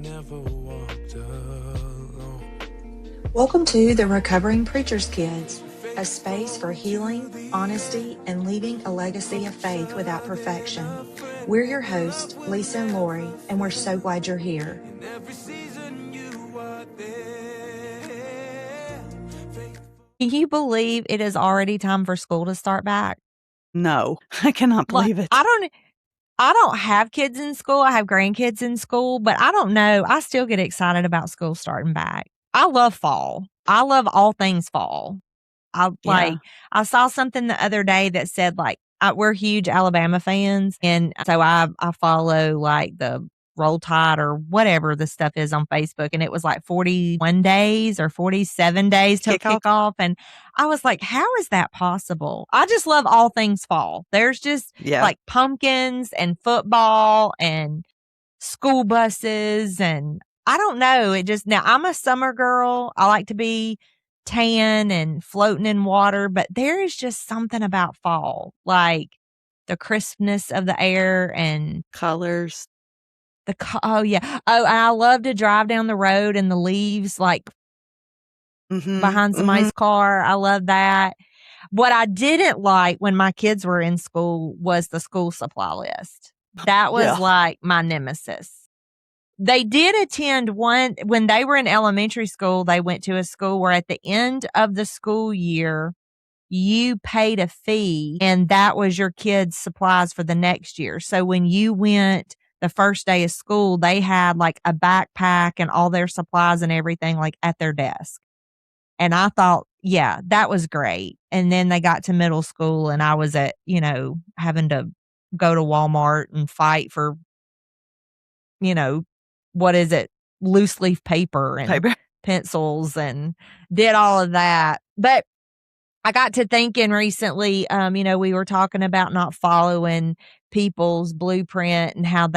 never walked alone. Welcome to the Recovering Preacher's Kids, a space for healing, honesty, and leaving a legacy of faith without perfection. We're your hosts, Lisa and Lori, and we're so glad you're here. In every season you are there. Can you believe it is already time for school to start back? No, I cannot believe it. I don't have kids in school. I have grandkids in school, but I don't know. I still get excited about school starting back. I love fall. I love all things fall. I saw something the other day that said we're huge Alabama fans, and so I follow like the Roll Tide or whatever the stuff is on Facebook, and it was like 41 days or 47 days till kickoff, and I was like, how is that possible? I just love all things fall. There's just like pumpkins and football and school buses, and I don't know. Now I'm a summer girl. I like to be tan and floating in water, but there is just something about fall, like the crispness of the air and colors. And I love to drive down the road and the leaves behind somebody's car. I love that. What I didn't like when my kids were in school was the school supply list. That was like my nemesis. They did attend one when they were in elementary school. They went to a school where at the end of the school year, you paid a fee and that was your kids' supplies for the next year. So when you went the first day of school, they had like a backpack and all their supplies and everything like at their desk. And I thought, yeah, that was great. And then they got to middle school and I was having to go to Walmart and fight for, loose leaf paper and pencils and did all of that. But I got to thinking recently, we were talking about not following people's blueprint and how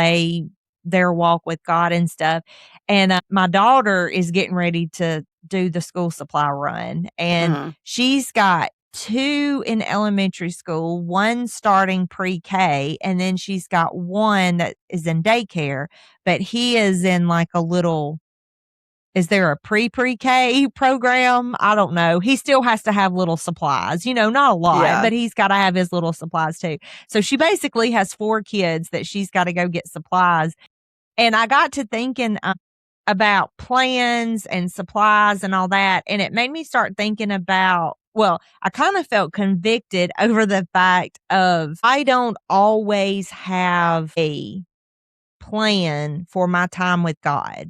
their walk with God and stuff. And my daughter is getting ready to do the school supply run, and she's got 2 in elementary school, 1 starting pre-K, and then she's got 1 that is in daycare, but he is in like a little, is there a pre-K program? I don't know. He still has to have little supplies, not a lot, but he's got to have his little supplies too. So she basically has 4 kids that she's got to go get supplies. And I got to thinking about plans and supplies and all that. And it made me start thinking about, I kind of felt convicted over the fact of I don't always have a plan for my time with God.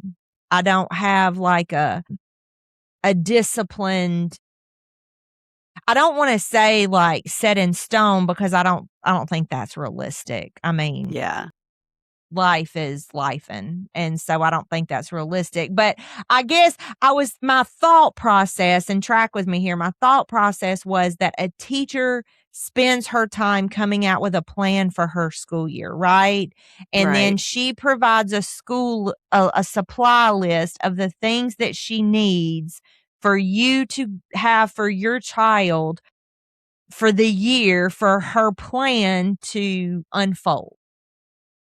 I don't have like a disciplined, I don't want to say like set in stone because I don't think that's realistic. I mean, life is lifing. And so I don't think that's realistic. But I guess my thought process, and track with me here, my thought process was that a teacher spends her time coming out with a plan for her school year, right? And then she provides a supply list of the things that she needs for you to have for your child for the year for her plan to unfold.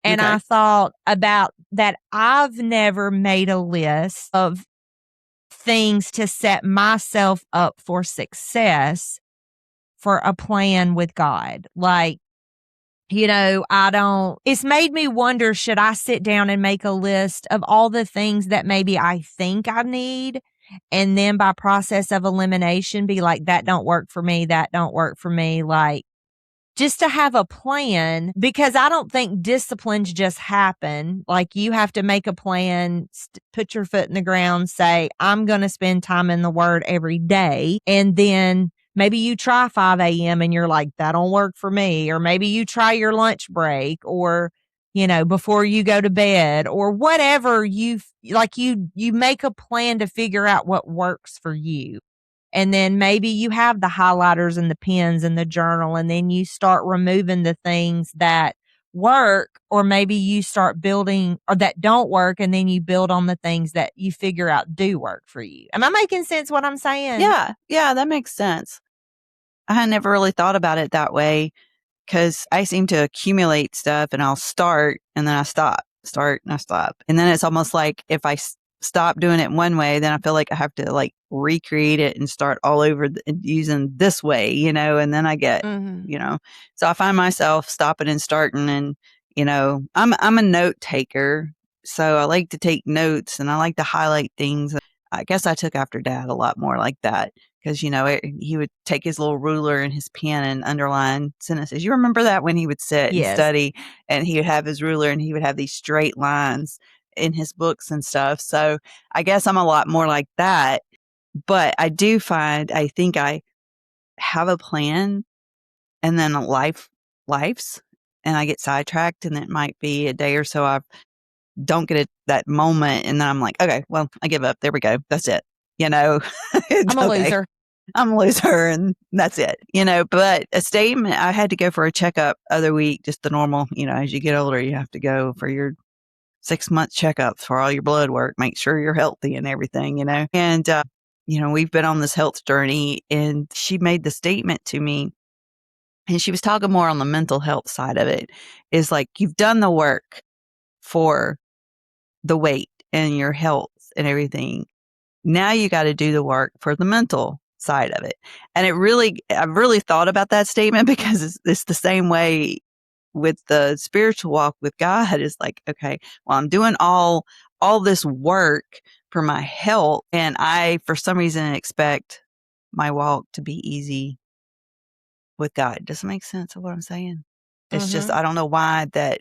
And I thought about that. I've never made a list of things to set myself up for success for a plan with God. Like, it's made me wonder, should I sit down and make a list of all the things that maybe I think I need? And then by process of elimination, be like, that don't work for me. That don't work for me. Like, just to have a plan, because I don't think disciplines just happen. Like, you have to make a plan, put your foot in the ground, say, I'm going to spend time in the Word every day. And then maybe you try 5 a.m. and you're like, that don't work for me. Or maybe you try your lunch break or, before you go to bed or whatever you make a plan to figure out what works for you. And then maybe you have the highlighters and the pens and the journal, and then you start removing the things that work, or maybe you start building or that don't work, and then you build on the things that you figure out do work for you. Am I making sense what I'm saying? Yeah, that makes sense. I had never really thought about it that way because I seem to accumulate stuff and I'll start and then I stop. start and I stop. And then it's almost like if I stop doing it one way, then I feel like I have to like recreate it and start all over using this way, you know, and then I get, you know, so I find myself stopping and starting and, you know, I'm a note taker. So I like to take notes and I like to highlight things. I guess I took after Dad a lot more like that because, you know, he would take his little ruler and his pen and underline sentences. You remember that when he would sit and study and he would have his ruler and he would have these straight lines in his books and stuff. So I guess I'm a lot more like that. But I do find, I think I have a plan and then life's and I get sidetracked and it might be a day or so I don't get it that moment. And then I'm like, okay, well, I give up. There we go. That's it. You know, I'm a loser. I'm a loser and that's it, you know, but a statement, I had to go for a checkup other week, just the normal, you know, as you get older, you have to go for your 6-month checkups for all your blood work, make sure you're healthy and everything, you know, and, you know, we've been on this health journey and she made the statement to me and she was talking more on the mental health side of it is like, you've done the work for the weight and your health and everything. Now you got to do the work for the mental side of it. And I've really thought about that statement because it's the same way with the spiritual walk with God is like, okay, well, I'm doing all this work for my health. And I, for some reason, expect my walk to be easy with God. Does it make sense of what I'm saying? It's just, I don't know why that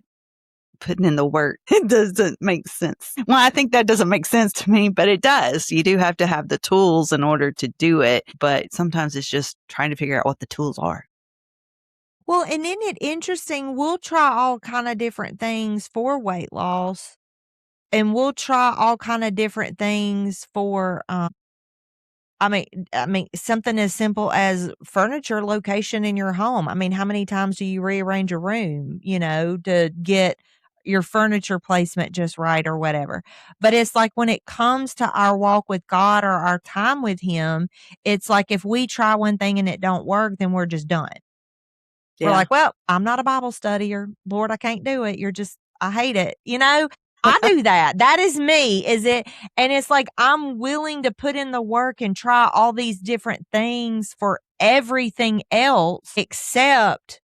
putting in the work, it doesn't make sense. Well, I think that doesn't make sense to me, but it does. You do have to have the tools in order to do it. But sometimes it's just trying to figure out what the tools are. Well, and isn't it interesting? We'll try all kind of different things for weight loss, and we'll try all kind of different things for, I mean, something as simple as furniture location in your home. I mean, how many times do you rearrange a room, you know, to get your furniture placement just right or whatever? But it's like when it comes to our walk with God or our time with Him, it's like if we try one thing and it don't work, then we're just done. We're like, well, I'm not a Bible studier. Lord, I can't do it. I hate it. You know, I do that. That is me. And it's like, I'm willing to put in the work and try all these different things for everything else except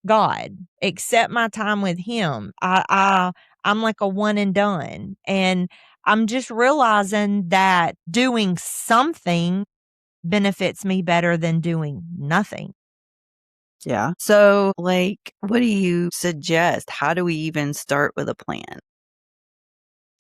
God, except my time with Him. I'm like a one and done. And I'm just realizing that doing something benefits me better than doing nothing. Yeah. So, like, what do you suggest? How do we even start with a plan?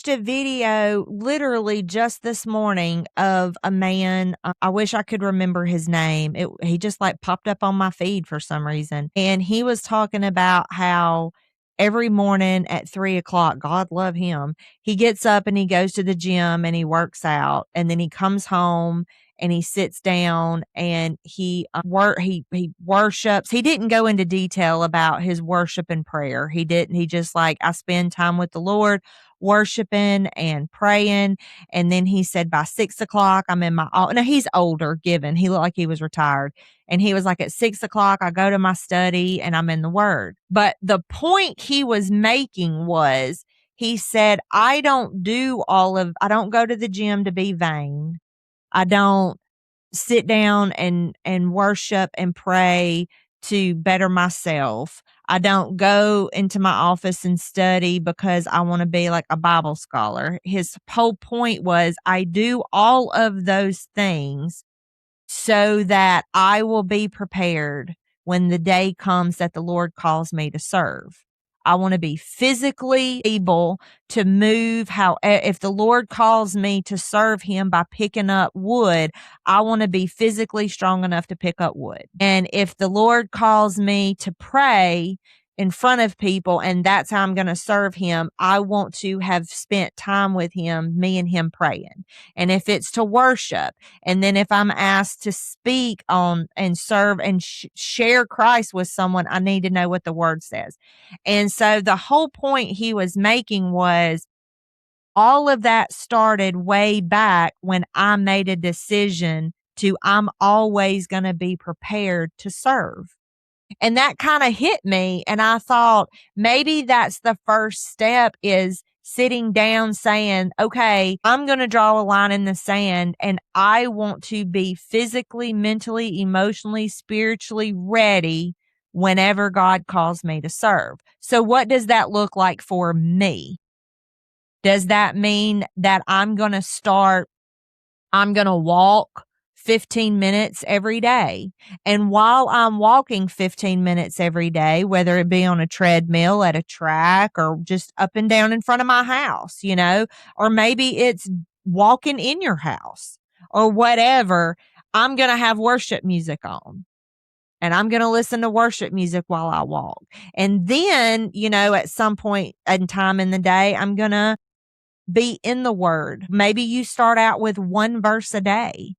A video literally just this morning of a man. I wish I could remember his name. He just like popped up on my feed for some reason. And he was talking about how every morning at 3:00, God love him, he gets up and he goes to the gym and he works out. And then he comes home and he sits down and he worships. He didn't go into detail about his worship and prayer. He didn't. He just like, I spend time with the Lord worshiping and praying. And then he said, by 6:00, I'm in my, now he's older, given he looked like he was retired. And he was like, at 6:00, I go to my study and I'm in the word. But the point he was making was, he said, I don't go to the gym to be vain. I don't sit down and worship and pray to better myself. I don't go into my office and study because I want to be like a Bible scholar. His whole point was, I do all of those things so that I will be prepared when the day comes that the Lord calls me to serve. I want to be physically able to move. If the Lord calls me to serve Him by picking up wood, I want to be physically strong enough to pick up wood. And if the Lord calls me to pray in front of people and that's how I'm going to serve Him, I want to have spent time with Him, me and Him praying. And if it's to worship, and then if I'm asked to speak on and serve and share Christ with someone, I need to know what the word says. And so the whole point he was making was, all of that started way back when I made a decision I'm always going to be prepared to serve. And that kind of hit me. And I thought maybe that's the first step, is sitting down saying, okay, I'm going to draw a line in the sand, and I want to be physically, mentally, emotionally, spiritually ready whenever God calls me to serve. So what does that look like for me? Does that mean that I'm going to walk 15 minutes every day? And while I'm walking 15 minutes every day, whether it be on a treadmill, at a track, or just up and down in front of my house, or maybe it's walking in your house or whatever, I'm going to have worship music on. And I'm going to listen to worship music while I walk. And then, at some point in time in the day, I'm going to be in the word. Maybe you start out with one verse a day.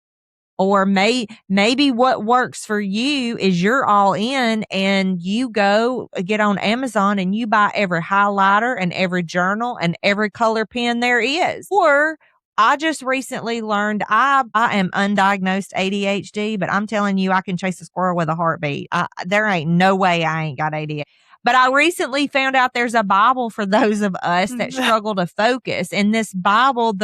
Or maybe what works for you is you're all in and you go get on Amazon and you buy every highlighter and every journal and every color pen there is. Or I just recently learned I am undiagnosed ADHD, but I'm telling you, I can chase a squirrel with a heartbeat. There ain't no way I ain't got ADHD. But I recently found out there's a Bible for those of us that struggle to focus. In this Bible,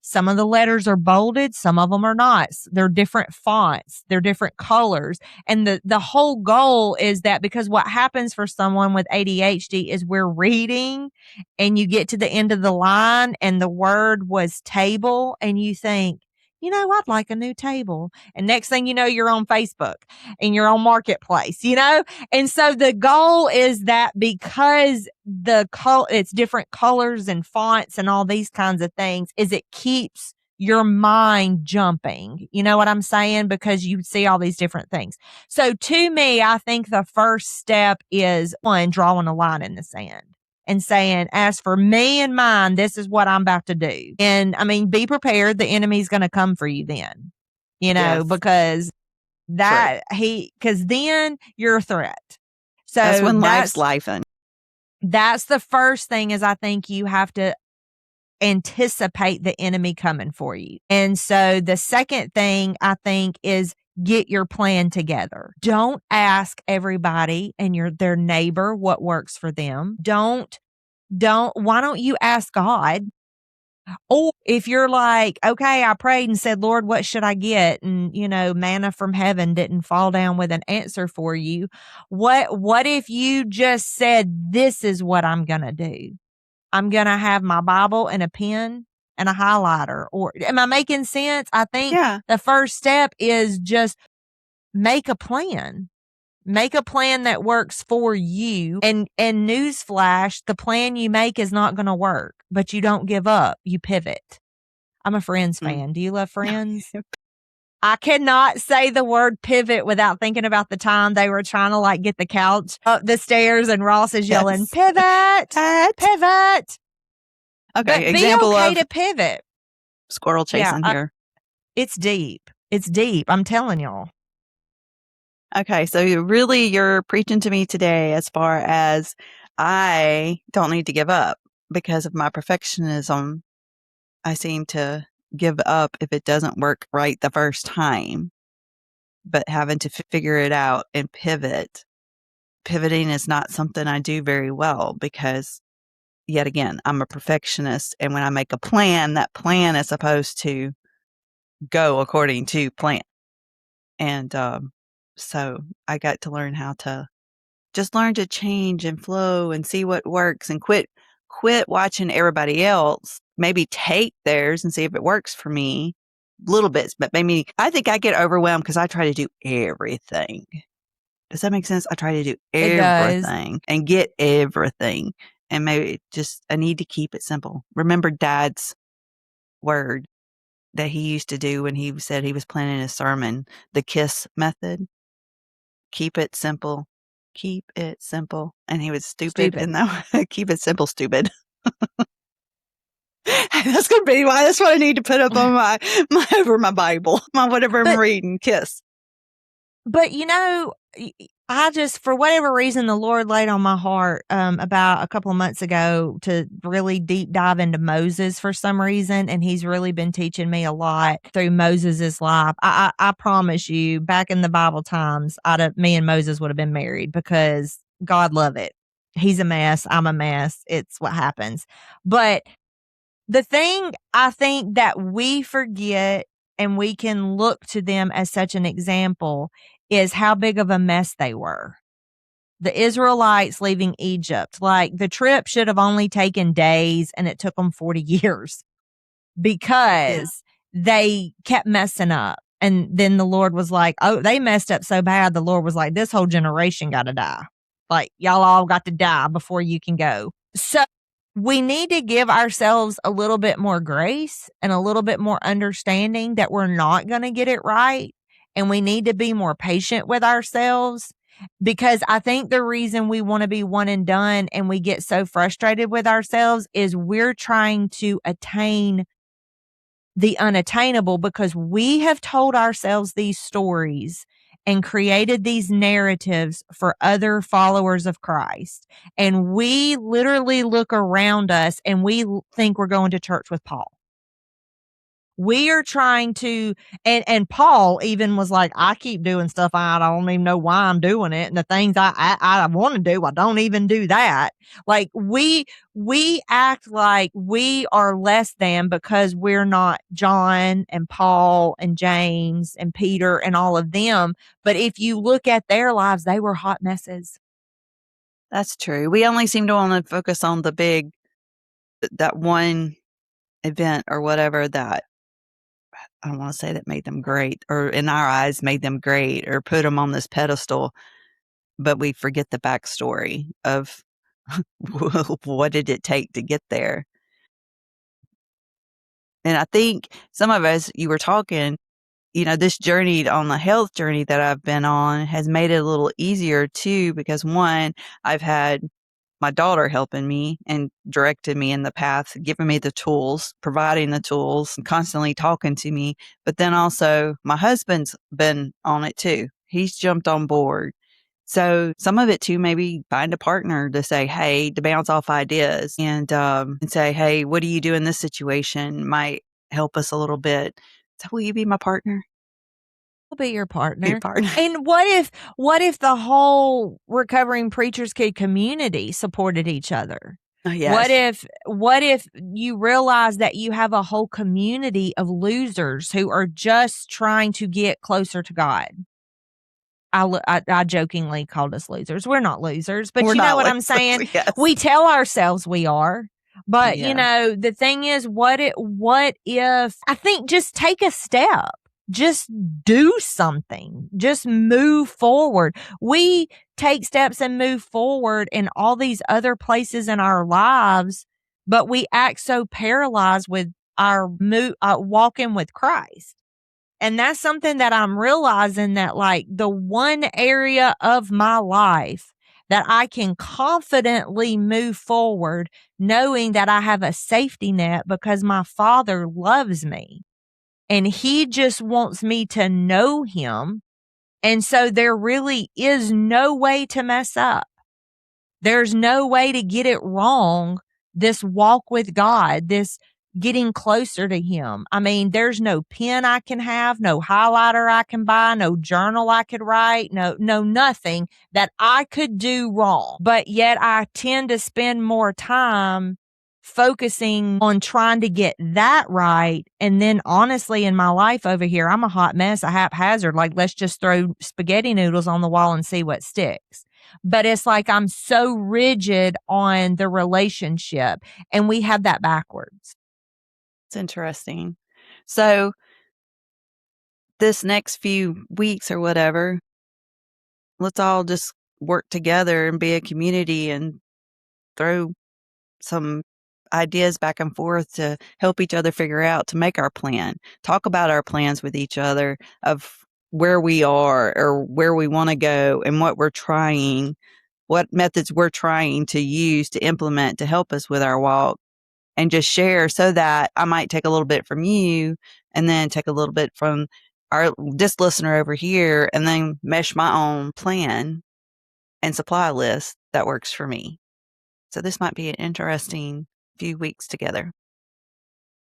some of the letters are bolded, some of them are not. They're different fonts, they're different colors. And the whole goal is that, because what happens for someone with ADHD is we're reading and you get to the end of the line and the word was table and you think, I'd like a new table. And next thing you know, you're on Facebook and you're on Marketplace, And so the goal is that, because it's different colors and fonts and all these kinds of things, is it keeps your mind jumping. You know what I'm saying? Because you see all these different things. So to me, I think the first step is, one, drawing a line in the sand and saying, as for me and mine, this is what I'm about to do. And be prepared. The enemy's going to come for you then, Yes. because because then you're a threat. So that's when life's lifing. That's the first thing, is I think you have to anticipate the enemy coming for you. And so the second thing, I think, is get your plan together. Don't ask everybody and their neighbor what works for them. Why don't you ask God? Or if you're like, okay, I prayed and said, Lord, what should I get? And, manna from heaven didn't fall down with an answer for you. What if you just said, this is what I'm going to do? I'm going to have my Bible and a pen and a highlighter. Or am I making sense? I think the first step is just make a plan. Make a plan that works for you. And newsflash, the plan you make is not going to work, but you don't give up. You pivot. I'm a Friends fan. Do you love Friends? I cannot say the word pivot without thinking about the time they were trying to get the couch up the stairs and Ross is yelling, pivot, pivot. Okay, but example be okay of to pivot. Squirrel chasing here. It's deep. It's deep. I'm telling y'all. Okay, so you're preaching to me today as far as I don't need to give up because of my perfectionism. I seem to give up if it doesn't work right the first time, but having to figure it out and pivot. Pivoting is not something I do very well because, yet again, I'm a perfectionist. And when I make a plan, that plan is supposed to go according to plan. And so I got to learn how to just learn to change and flow and see what works and quit watching everybody else. Maybe take theirs and see if it works for me. Little bits, but maybe I think I get overwhelmed because I try to do everything. Does that make sense? I try to do everything and get everything. And maybe I need to keep it simple. Remember Dad's word that he used to do when he said he was planning a sermon, the KISS method. Keep it simple. Keep it simple. And he was stupid. And that keep it simple, stupid. That's going to be why. That's what I need to put up on my over my Bible, my whatever I'm reading. KISS. But I just, for whatever reason, the Lord laid on my heart about a couple of months ago to really deep dive into Moses for some reason, and He's really been teaching me a lot through Moses's life. I promise you, back in the Bible times, me and Moses would have been married because God love it. He's a mess. I'm a mess. It's what happens. But the thing I think that we forget, and we can look to them as such an example, is how big of a mess they were. The Israelites leaving Egypt, like the trip should have only taken days and it took them 40 years because they kept messing up. And then the Lord was like, oh, they messed up so bad. The Lord was like, this whole generation got to die. Like, y'all all got to die before you can go. So we need to give ourselves a little bit more grace and a little bit more understanding that we're not going to get it right. And we need to be more patient with ourselves, because I think the reason we want to be one and done and we get so frustrated with ourselves is we're trying to attain the unattainable, because we have told ourselves these stories and created these narratives for other followers of Christ. And we literally look around us and we think we're going to church with Paul. We are trying to, and Paul even was like, I keep doing stuff I don't even know why I'm doing it. And the things I want to do, I don't even do that. Like we act like we are less than because we're not John and Paul and James and Peter and all of them. But if you look at their lives, they were hot messes. That's true. We only seem to want to focus on that one event or whatever that, I don't want to say that made them great, or in our eyes made them great, or put them on this pedestal, but we forget the backstory of what did it take to get there. And I think some of us, you were talking, this journey on the health journey that I've been on has made it a little easier too, because one, I've had my daughter helping me and directed me in the path, giving me the tools, providing the tools, and constantly talking to me. But then also my husband's been on it too. He's jumped on board. So some of it too, maybe find a partner to say, hey, to bounce off ideas and say, hey, what do you do in this situation? Might help us a little bit. So will you be my partner? I'll be your partner. Your partner. And what if the whole recovering preachers kid community supported each other? Yes. What if you realize that you have a whole community of losers who are just trying to get closer to God? I jokingly called us losers. We're not losers, but you know what I'm saying? Yes. We tell ourselves we are. But Yeah. the thing is, what if I think just take a step, just do something, just move forward. We take steps and move forward in all these other places in our lives, but we act so paralyzed with our walking with Christ. And that's something that I'm realizing, that like the one area of my life that I can confidently move forward, knowing that I have a safety net because my Father loves me and He just wants me to know Him. And so there really is no way to mess up. There's no way to get it wrong. This walk with God, this getting closer to Him. I mean, there's no pen I can have, no highlighter I can buy, no journal I could write, no nothing that I could do wrong. But yet I tend to spend more time focusing on trying to get that right. And then honestly, in my life over here, I'm a hot mess, a haphazard. Like, let's just throw spaghetti noodles on the wall and see what sticks. But it's like I'm so rigid on the relationship, and we have that backwards. It's interesting. So this next few weeks or whatever, let's all just work together and be a community and throw some ideas back and forth to help each other figure out, to make our plan. Talk about our plans with each other of where we are or where we want to go and what methods we're trying to use to implement to help us with our walk, and just share, so that I might take a little bit from you and then take a little bit from this listener over here and then mesh my own plan and supply list that works for me. So this might be an interesting few weeks together.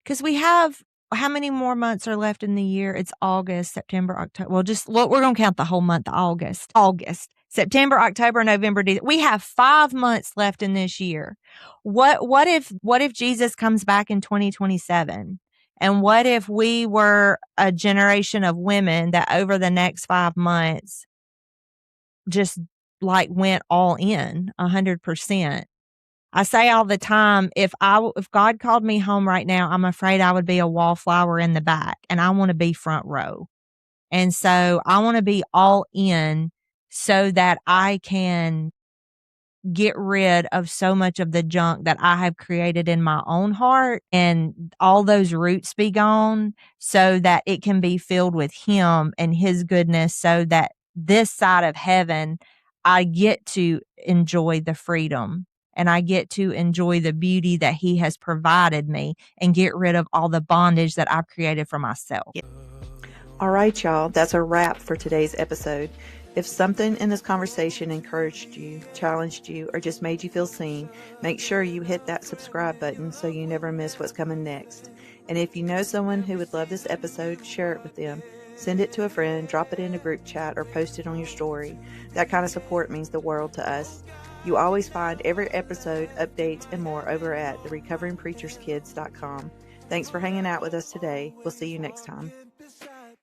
Because we have, how many more months are left in the year? It's August, September, October. Well, we're going to count the whole month of August. September, October, November, December. We have 5 months left in this year. What if Jesus comes back in 2027? And what if we were a generation of women that over the next 5 months just like went all in 100%? I say all the time, if God called me home right now, I'm afraid I would be a wallflower in the back, and I want to be front row. And so I want to be all in so that I can get rid of so much of the junk that I have created in my own heart, and all those roots be gone so that it can be filled with Him and His goodness, so that this side of heaven, I get to enjoy the freedom and I get to enjoy the beauty that He has provided me and get rid of all the bondage that I've created for myself. All right, y'all, that's a wrap for today's episode. If something in this conversation encouraged you, challenged you, or just made you feel seen, make sure you hit that subscribe button so you never miss what's coming next. And if you know someone who would love this episode, share it with them. Send it to a friend, drop it in a group chat, or post it on your story. That kind of support means the world to us. You always find every episode, updates, and more over at therecoveringpreacherskids.com. Thanks for hanging out with us today. We'll see you next time.